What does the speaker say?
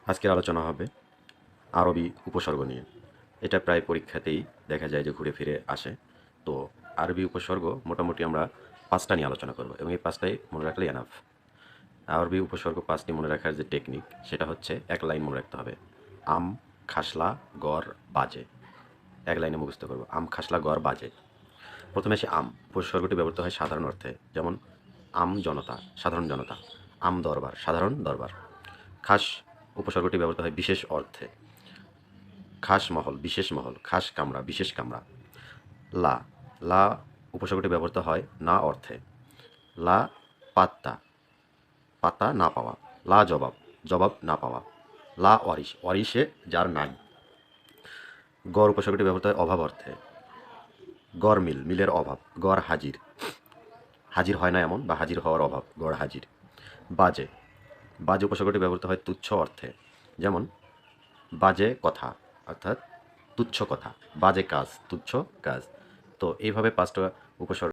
আজকের আলোচনা হবে আরবি উপসর্গ নিয়ে। এটা প্রায় পরীক্ষাতেই দেখা যায় যে ঘুরে ফিরে আসে। তো আরবি উপসর্গ মোটামুটি আমরা ৫টা নিয়ে আলোচনা করব এবং এই ৫টাই মনে রাখলেই এনাফ। আরবি উপসর্গ ৫টি মনে রাখার যে টেকনিক সেটা হচ্ছে এক লাইন মনে রাখতে হবে। আম, খাসলা, গড়, বাজে। এক লাইনে মুখস্থ করব। আম, খাসলা, গড়, বাজে। প্রথমে আসি আম। উপসর্গটি ব্যবহৃত হয় সাধারণ অর্থে, যেমন আম জনতা, সাধারণ জনতা। আম দরবার, সাধারণ দরবার। খাস উপসর্গটি ব্যবহৃত হয় বিশেষ অর্থে, খাস মহল, বিশেষ মহল। খাস কামরা, বিশেষ কামরা। লা লা উপসর্গটি ব্যবহৃত হয় না অর্থে। লা পাত্তা, পাত্তা না পাওয়া। লা জবাব, জবাব না পাওয়া। লা ওয়ারিশ, ওয়ারিশে যার নাই। গড় উপসর্গটি ব্যবহৃত হয় অভাব অর্থে। গড় মিল, মিলের অভাব। গড় হাজির, হাজির হয় না এমন বা হাজির হওয়ার অভাব। গড় হাজির। বাজে বাজে উপসর্গটি ব্যবহৃত হয় তুচ্ছ অর্থে, যেমন বাজে কথা, অর্থাৎ তুচ্ছ কথা। বাজে কাজ, তুচ্ছ কাজ। তো এইভাবে ৫টা উপসর্গ